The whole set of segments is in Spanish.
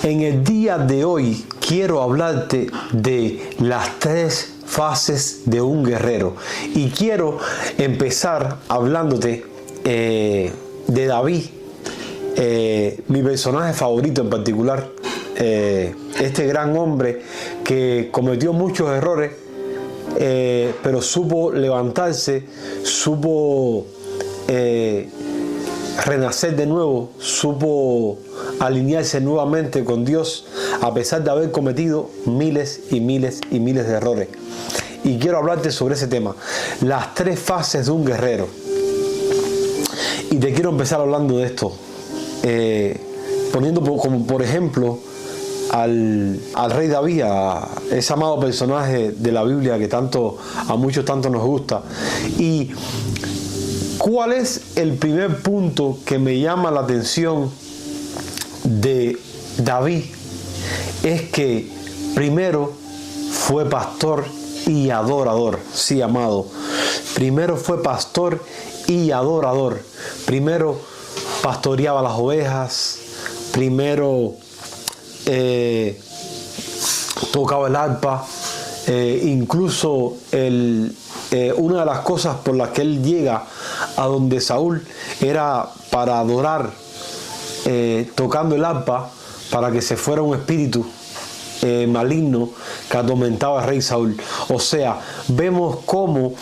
En el día de hoy quiero hablarte de las 3 fases de un guerrero. Y quiero empezar hablándote de David, mi personaje favorito en particular. Este gran hombre que cometió muchos errores, pero supo levantarse, supo renacer de nuevo, supo alinearse nuevamente con Dios a pesar de haber cometido miles y miles y miles de errores. Y quiero hablarte sobre ese tema, las 3 fases de un guerrero. Y te quiero empezar hablando de esto, poniendo como por ejemplo al rey David, a ese amado personaje de la Biblia que a muchos tanto nos gusta. Y ¿cuál es el primer punto que me llama la atención de David? Es que primero fue pastor y adorador. Sí, amado. Primero fue pastor y adorador. Primero pastoreaba las ovejas. Primero tocaba el arpa. Incluso una de las cosas por las que él llega a donde Saúl era para adorar, tocando el arpa, para que se fuera un espíritu maligno que atormentaba al rey Saúl. O sea, vemos cómo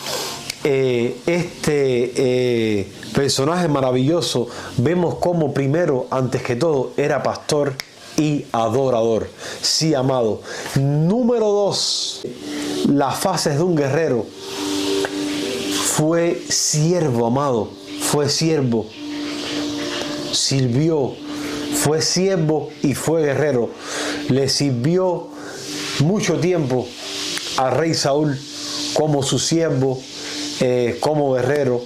este personaje maravilloso, vemos cómo primero, antes que todo, era pastor y adorador. Sí, amado. Número 2, las fases de un guerrero. Fue siervo, amado. Fue siervo. Sirvió. Fue siervo y fue guerrero. Le sirvió mucho tiempo al rey Saúl como su siervo, como guerrero,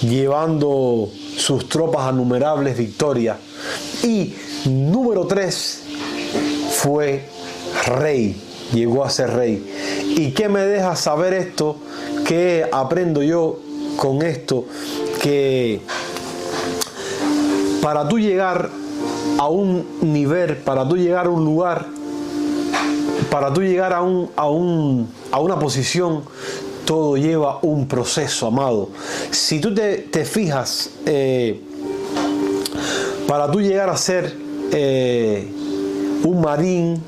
llevando sus tropas a innumerables victorias. Y número 3, fue rey. Llegó a ser rey. ¿Y qué me deja saber esto? ¿Qué aprendo yo con esto? Que para tú llegar a un nivel, para tú llegar a un lugar, para tú llegar a una posición, todo lleva un proceso, amado. Si tú te fijas, para tú llegar a ser un marín,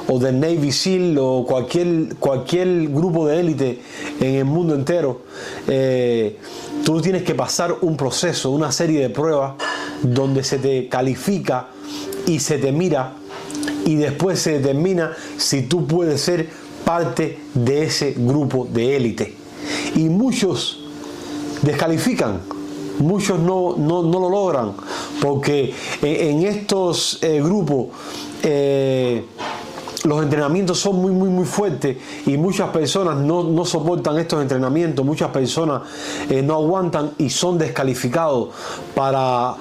o del Navy SEAL o cualquier grupo de élite en el mundo entero, tú tienes que pasar un proceso, una serie de pruebas donde se te califica y se te mira, y después se determina si tú puedes ser parte de ese grupo de élite. Y muchos descalifican, muchos no lo logran, porque en estos grupos los entrenamientos son muy fuertes, y muchas personas no soportan estos entrenamientos. Muchas personas no aguantan y son descalificados para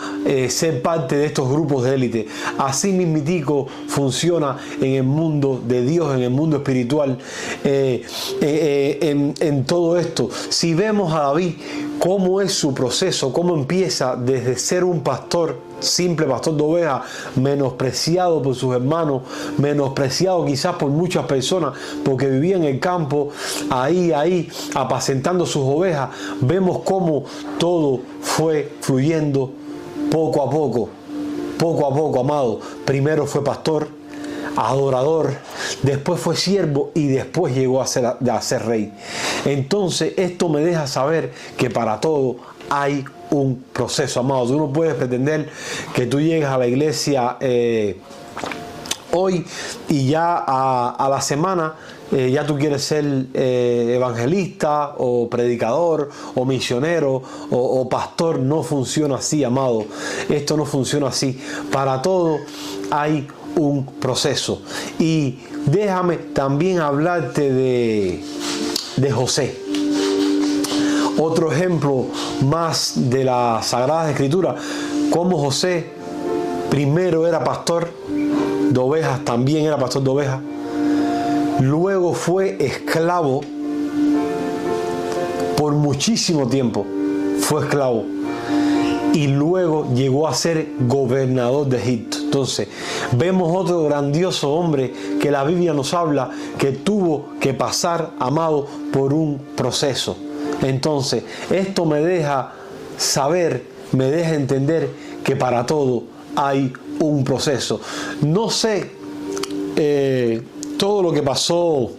ser parte de estos grupos de élite. Así mismitico funciona en el mundo de Dios, en el mundo espiritual, en todo esto. Si vemos a David, cómo es su proceso, cómo empieza desde ser un pastor, simple pastor de ovejas, menospreciado por sus hermanos, menospreciado quizás por muchas personas, porque vivía en el campo, ahí, apacentando sus ovejas. Vemos cómo todo fue fluyendo poco a poco, amado. Primero fue pastor, adorador, después fue siervo y después llegó a ser rey. Entonces esto me deja saber que para todo hay un proceso, amado. Tú no puedes pretender que tú llegues a la iglesia hoy y ya a la semana ya tú quieres ser evangelista o predicador o misionero o pastor. No funciona así, amado. Esto no funciona así. Para todo hay un proceso. Y déjame también hablarte de José. Otro ejemplo más de la Sagrada Escritura, como José primero era pastor de ovejas, también era pastor de ovejas, luego fue esclavo por muchísimo tiempo, fue esclavo, y luego llegó a ser gobernador de Egipto. Entonces, vemos otro grandioso hombre que la Biblia nos habla que tuvo que pasar, amado, por un proceso. Entonces, esto me deja saber, me deja entender que para todo hay un proceso. No sé todo lo que pasó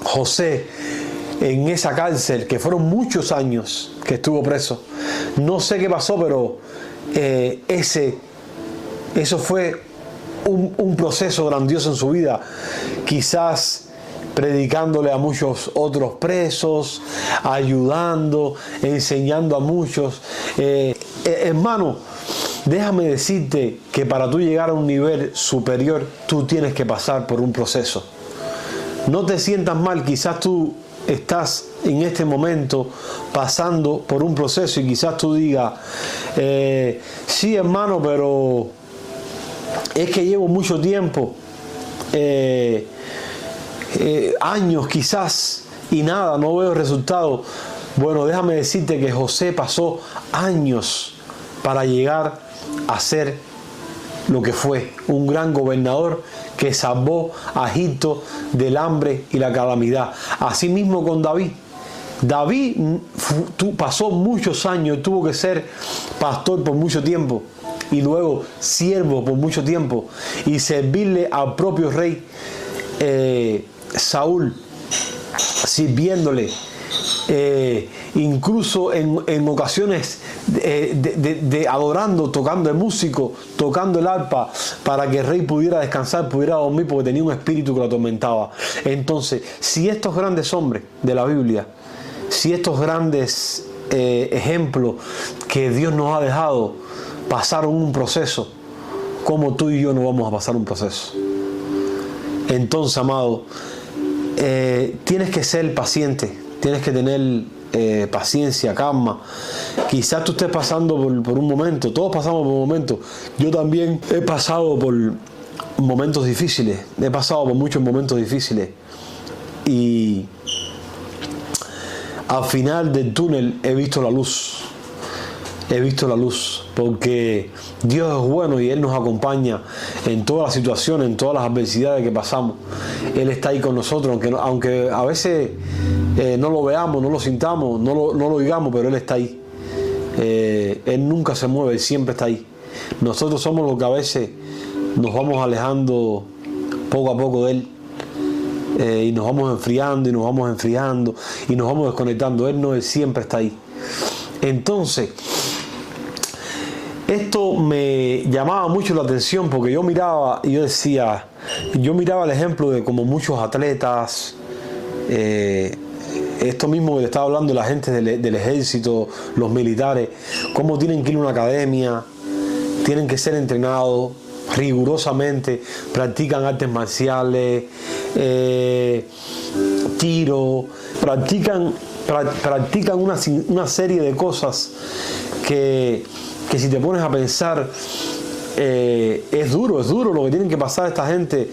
José en esa cárcel, que fueron muchos años que estuvo preso. No sé qué pasó, pero eso fue un proceso grandioso en su vida. Quizás predicándole a muchos otros presos, ayudando, enseñando a muchos. Hermano, déjame decirte que para tú llegar a un nivel superior, tú tienes que pasar por un proceso. No te sientas mal, quizás tú estás en este momento pasando por un proceso y quizás tú digas, sí hermano, pero es que llevo mucho tiempo, años quizás, y nada, no veo resultados. Bueno, déjame decirte que José pasó años para llegar a ser lo que fue, un gran gobernador que salvó a Egipto del hambre y la calamidad. Asimismo con David. David pasó muchos años, tuvo que ser pastor por mucho tiempo y luego siervo por mucho tiempo y servirle al propio rey Saúl, sirviéndole, incluso en ocasiones de adorando, tocando el músico, tocando el arpa, para que el rey pudiera descansar, pudiera dormir, porque tenía un espíritu que lo atormentaba. Entonces, si estos grandes hombres de la Biblia, si estos grandes ejemplos que Dios nos ha dejado pasaron un proceso, ¿cómo tú y yo no vamos a pasar un proceso? Entonces, amado, tienes que ser paciente, tienes que tener paciencia, calma. Quizás tú estés pasando por un momento, todos pasamos por momentos. Yo también he pasado por momentos difíciles, he pasado por muchos momentos difíciles y al final del túnel he visto la luz. He visto la luz, porque Dios es bueno y Él nos acompaña en todas las situaciones, en todas las adversidades que pasamos. Él está ahí con nosotros, aunque a veces no lo veamos, no lo sintamos, no lo oigamos, pero Él está ahí. Él nunca se mueve, Él siempre está ahí. Nosotros somos los que a veces nos vamos alejando poco a poco de Él. Y nos vamos enfriando y nos vamos enfriando y nos vamos desconectando. Él no, Él siempre está ahí. Entonces, esto me llamaba mucho la atención porque yo miraba y yo miraba el ejemplo de como muchos atletas, esto mismo que le estaba hablando la gente del ejército, los militares, cómo tienen que ir a una academia, tienen que ser entrenados rigurosamente, practican artes marciales, tiro, practican una serie de cosas que si te pones a pensar, es duro lo que tienen que pasar esta gente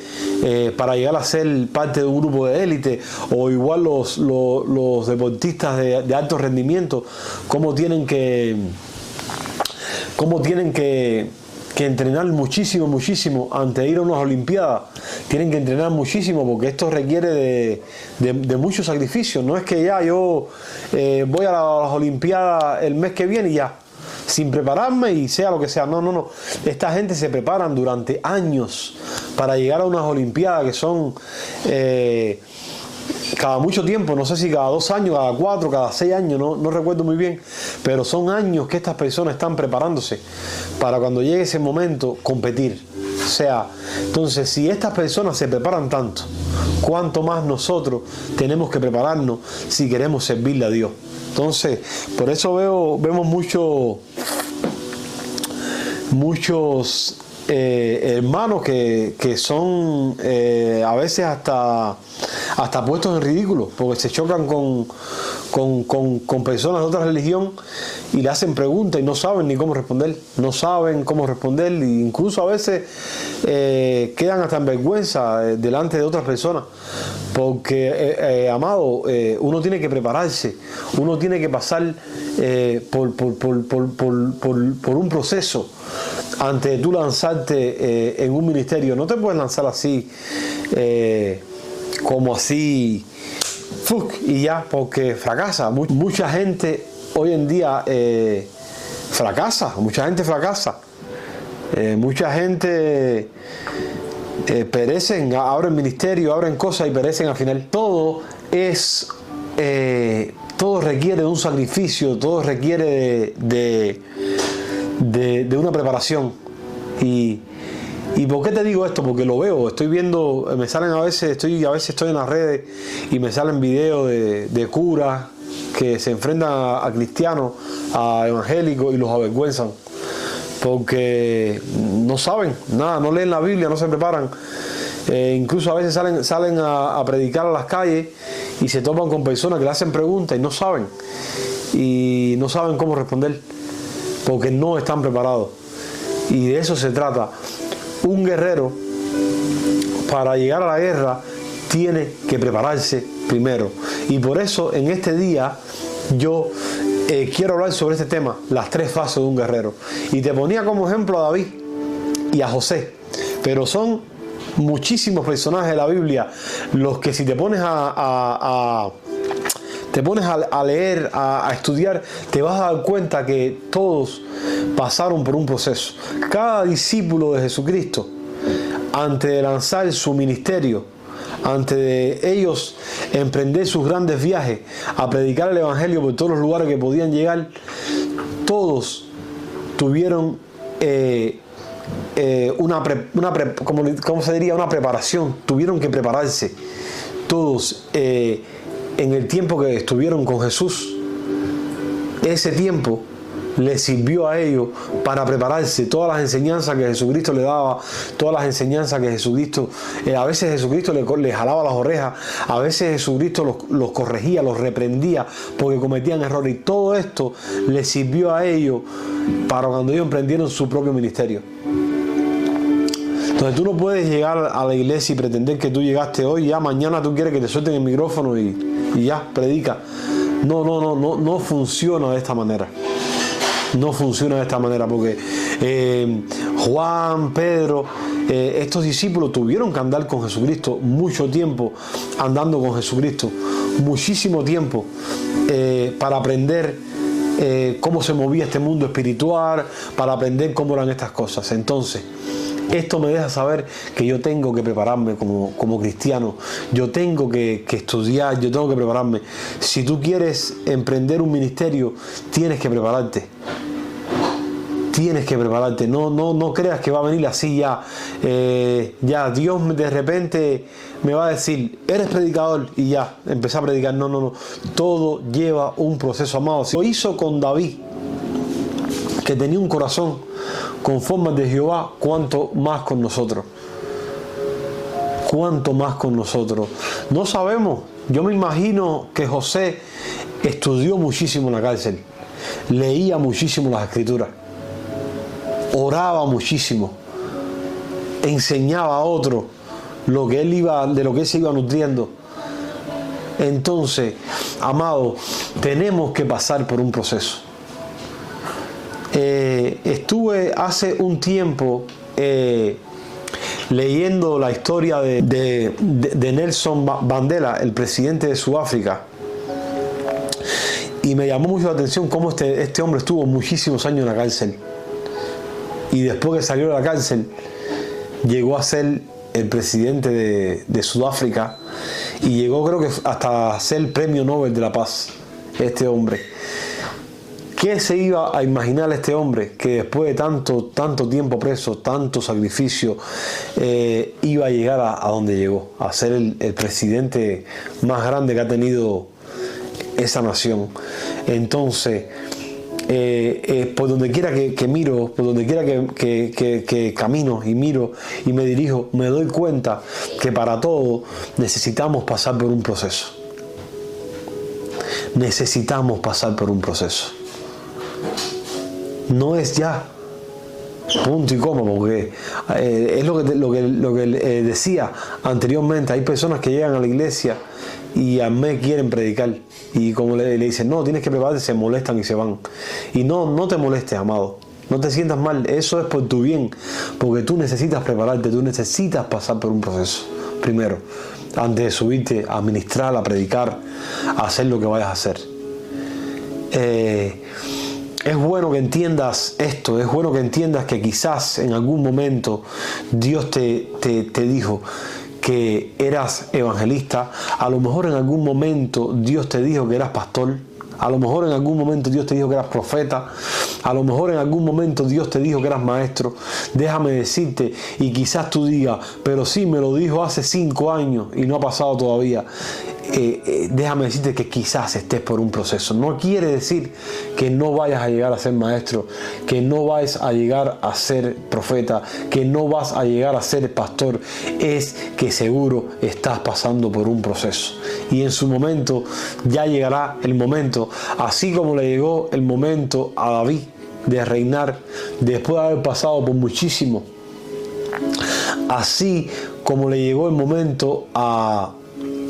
para llegar a ser parte de un grupo de élite, o igual los deportistas de alto rendimiento, cómo tienen que entrenar muchísimo antes de ir a unas olimpiadas. Tienen que entrenar muchísimo porque esto requiere de mucho sacrificio. No es que ya yo voy a las olimpiadas el mes que viene y ya, sin prepararme y sea lo que sea. No. Esta gente se preparan durante años para llegar a unas olimpiadas que son cada mucho tiempo, no sé si cada 2 años, cada 4, cada 6 años, no recuerdo muy bien, pero son años que estas personas están preparándose para cuando llegue ese momento competir. O sea, entonces si estas personas se preparan tanto, ¿cuánto más nosotros tenemos que prepararnos si queremos servirle a Dios? Entonces, por eso vemos muchos hermanos que son a veces hasta hasta puestos en ridículo, porque se chocan con personas de otra religión y le hacen preguntas y no saben ni cómo responder, no saben cómo responder, e incluso a veces quedan hasta en vergüenza delante de otras personas, porque amado, uno tiene que prepararse, uno tiene que pasar por un proceso antes de tú lanzarte en un ministerio. No te puedes lanzar así, como así, y ya, porque fracasa. Mucha gente hoy en día fracasa, mucha gente perecen, abren ministerio, abren cosas y perecen al final. Todo requiere de un sacrificio, todo requiere de una preparación. ¿Y por qué te digo esto? Porque lo veo, estoy viendo, me salen a veces estoy en las redes y me salen videos de curas que se enfrentan a cristianos, a evangélicos, y los avergüenzan porque no saben nada, no leen la Biblia, no se preparan. Incluso a veces salen a predicar a las calles y se topan con personas que le hacen preguntas y no saben cómo responder porque no están preparados. Y de eso se trata. Un guerrero, para llegar a la guerra, tiene que prepararse primero. Y por eso en este día yo quiero hablar sobre este tema, las 3 fases de un guerrero. Y te ponía como ejemplo a David y a José, pero son muchísimos personajes de la Biblia los que, si te pones a leer, a estudiar, te vas a dar cuenta que todos pasaron por un proceso. Cada discípulo de Jesucristo, antes de lanzar su ministerio, antes de ellos emprender sus grandes viajes a predicar el evangelio por todos los lugares que podían llegar, todos tuvieron una preparación, tuvieron que prepararse. Todos en el tiempo que estuvieron con Jesús, ese tiempo les sirvió a ellos para prepararse. Todas las enseñanzas que Jesucristo le daba, todas las enseñanzas que Jesucristo, a veces Jesucristo les jalaba las orejas, a veces Jesucristo los corregía, los reprendía porque cometían errores, y todo esto les sirvió a ellos para cuando ellos emprendieron su propio ministerio. Entonces tú no puedes llegar a la iglesia y pretender que tú llegaste hoy y ya mañana tú quieres que te suelten el micrófono y ya, predica. No funciona de esta manera. No funciona de esta manera, porque Juan, Pedro, estos discípulos tuvieron que andar con Jesucristo mucho tiempo, andando con Jesucristo, muchísimo tiempo, para aprender cómo se movía este mundo espiritual, para aprender cómo eran estas cosas. Entonces, esto me deja saber que yo tengo que prepararme como cristiano, yo tengo que estudiar, yo tengo que prepararme. Si tú quieres emprender un ministerio, tienes que prepararte. Tienes que prepararte, no creas que va a venir así ya. Ya Dios de repente me va a decir, eres predicador, y ya, empecé a predicar. No. Todo lleva un proceso, amado. Lo hizo con David, que tenía un corazón conforme al de Jehová, cuánto más con nosotros. Cuánto más con nosotros. No sabemos. Yo me imagino que José estudió muchísimo en la cárcel, leía muchísimo las escrituras, oraba muchísimo, enseñaba a otros de lo que él se iba nutriendo. Entonces, amado, tenemos que pasar por un proceso. Estuve hace un tiempo leyendo la historia de Nelson Mandela, el presidente de Sudáfrica, y me llamó mucho la atención cómo este hombre estuvo muchísimos años en la cárcel, y después que salió de la cárcel llegó a ser el presidente de Sudáfrica, y llegó, creo que hasta ser el premio Nobel de la Paz, este hombre. ¿Qué se iba a imaginar este hombre que después de tanto tiempo preso, tanto sacrificio, iba a llegar a donde llegó, a ser el presidente más grande que ha tenido esa nación? Entonces, por donde quiera que miro, por donde quiera que camino y miro y me dirijo, me doy cuenta que para todo necesitamos pasar por un proceso. Necesitamos pasar por un proceso. No es ya punto y coma, porque es lo que decía anteriormente. Hay personas que llegan a la iglesia y a mí quieren predicar, y como le dicen, no, tienes que prepararte, se molestan y se van. Y no te molestes, amado, no te sientas mal, eso es por tu bien, porque tú necesitas prepararte, tú necesitas pasar por un proceso primero, antes de subirte a ministrar, a predicar, a hacer lo que vayas a hacer. Es bueno que entiendas esto, es bueno que entiendas que quizás en algún momento Dios te dijo que eras evangelista, a lo mejor en algún momento Dios te dijo que eras pastor, a lo mejor en algún momento Dios te dijo que eras profeta, a lo mejor en algún momento Dios te dijo que eras maestro. Déjame decirte, y quizás tú digas, pero sí, me lo dijo hace 5 años y no ha pasado todavía. Déjame decirte que quizás estés por un proceso. No quiere decir que no vayas a llegar a ser maestro, que no vayas a llegar a ser profeta, que no vas a llegar a ser pastor. Es que seguro estás pasando por un proceso, y en su momento ya llegará el momento, así como le llegó el momento a David de reinar después de haber pasado por muchísimo, así como le llegó el momento a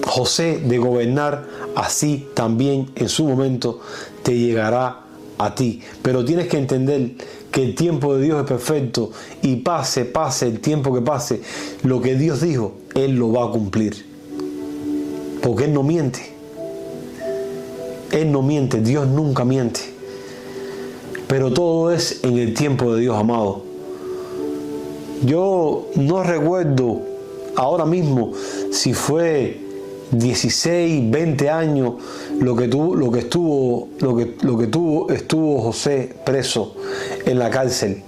José de gobernar, así también en su momento te llegará a ti. Pero tienes que entender que el tiempo de Dios es perfecto, y pase el tiempo que pase, lo que Dios dijo, Él lo va a cumplir, porque Él no miente. Él no miente, Dios nunca miente. Pero todo es en el tiempo de Dios, amado. Yo no recuerdo ahora mismo si fue 16, 20 años lo que estuvo José preso en la cárcel.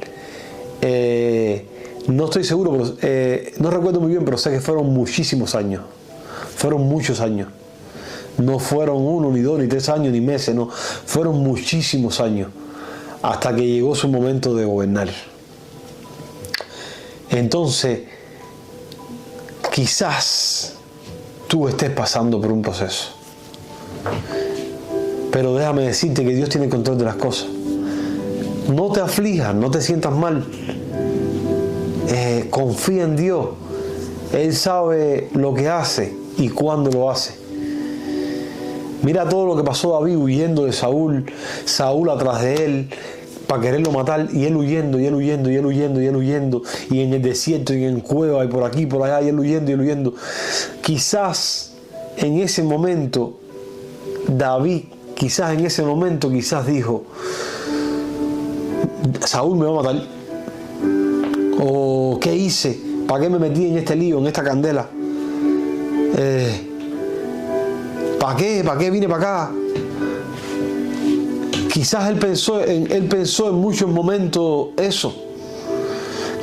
No estoy seguro, pero, no recuerdo muy bien, pero sé que fueron muchísimos años. Fueron muchos años. No fueron 1, ni 2, ni 3 años, ni meses, no. Fueron muchísimos años hasta que llegó su momento de gobernar. Entonces, quizás tú estés pasando por un proceso, pero déjame decirte que Dios tiene el control de las cosas. No te aflijas, no te sientas mal. Confía en Dios. Él sabe lo que hace y cuándo lo hace. Mira todo lo que pasó David huyendo de Saúl, Saúl atrás de él para quererlo matar, y él huyendo, y él huyendo, y él huyendo, y él huyendo, y en el desierto, y en cueva, y por aquí, por allá, y él huyendo, y él huyendo. Quizás en ese momento David, quizás dijo, Saúl me va a matar, o ¿qué hice? ¿Para qué me metí en este lío, en esta candela? ¿Para qué vine para acá? Quizás él pensó en muchos momentos eso.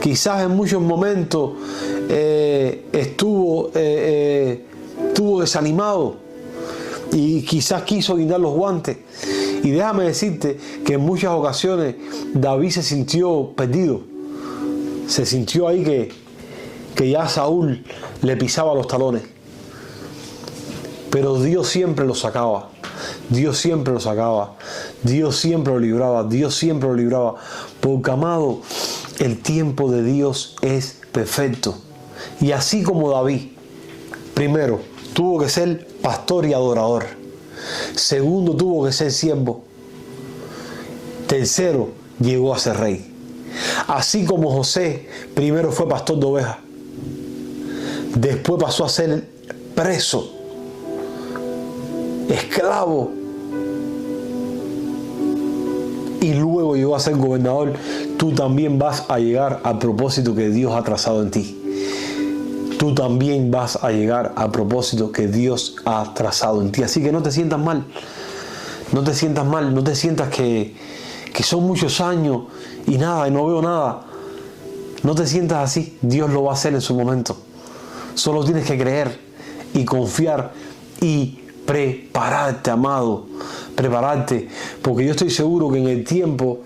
Quizás en muchos momentos estuvo desanimado, y quizás quiso guindar los guantes. Y déjame decirte que en muchas ocasiones David se sintió perdido. Se sintió ahí que ya Saúl le pisaba los talones. Pero Dios siempre lo sacaba. Dios siempre lo sacaba. Dios siempre lo libraba. Dios siempre lo libraba. Porque, amado, el tiempo de Dios es perfecto. Y así como David, primero, tuvo que ser pastor y adorador. Segundo, tuvo que ser siervo. Tercero, llegó a ser rey. Así como José, primero fue pastor de ovejas. Después pasó a ser preso, esclavo, y luego llegó a ser gobernador. Tú también vas a llegar al propósito que Dios ha trazado en ti. Tú también vas a llegar al propósito que Dios ha trazado en ti. Así que no te sientas mal. No te sientas mal. No te sientas que son muchos años y nada, y no veo nada. No te sientas así. Dios lo va a hacer en su momento. Solo tienes que creer y confiar y prepararte, amado, prepararte, porque yo estoy seguro que en el tiempo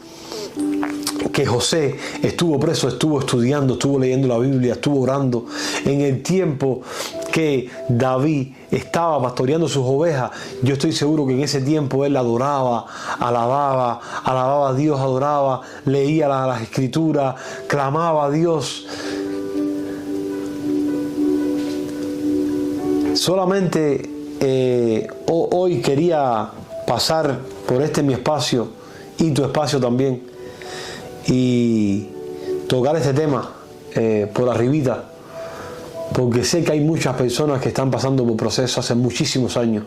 que José estuvo preso, estuvo estudiando, estuvo leyendo la Biblia, estuvo orando, en el tiempo que David estaba pastoreando sus ovejas, yo estoy seguro que en ese tiempo él adoraba, alababa a Dios, adoraba, leía las escrituras, clamaba a Dios. Solamente hoy quería pasar por mi espacio y tu espacio también y tocar este tema por arribita, porque sé que hay muchas personas que están pasando por procesos hace muchísimos años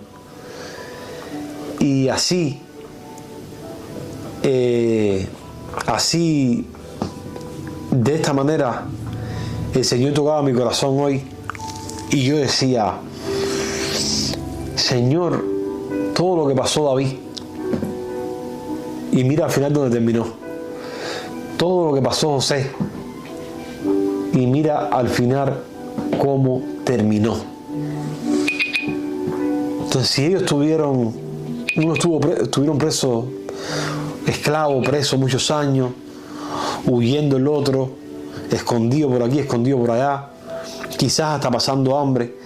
y así de esta manera el Señor tocaba mi corazón hoy y yo decía: Señor, todo lo que pasó David, y mira al final donde terminó, todo lo que pasó José, y mira al final cómo terminó. Entonces, si ellos estuvieron presos, esclavos, presos muchos años, huyendo el otro, escondido por aquí, escondido por allá, quizás hasta pasando hambre,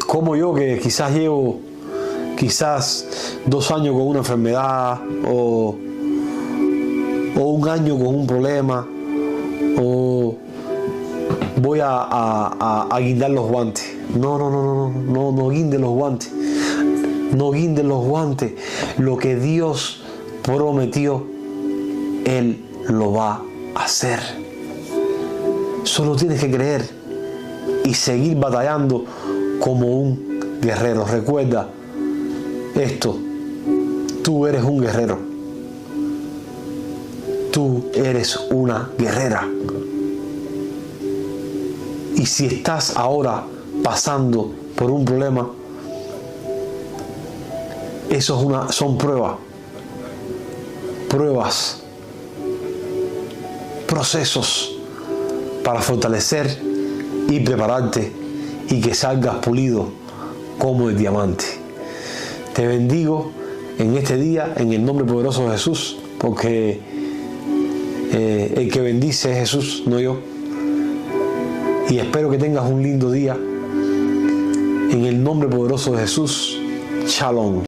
como yo, que quizás llevo 2 años con una enfermedad o 1 año con un problema, o voy a guindar los guantes. No guindes los guantes. No guindes los guantes. Lo que Dios prometió, Él lo va a hacer. Solo tienes que creer y seguir batallando como un guerrero. Recuerda esto: tú eres un guerrero. Tú eres una guerrera. Y si estás ahora pasando por un problema, eso son pruebas, procesos para fortalecer y prepararte y que salgas pulido como el diamante. Te bendigo en este día en el nombre poderoso de Jesús, porque el que bendice es Jesús, no yo. Y espero que tengas un lindo día en el nombre poderoso de Jesús. Shalom.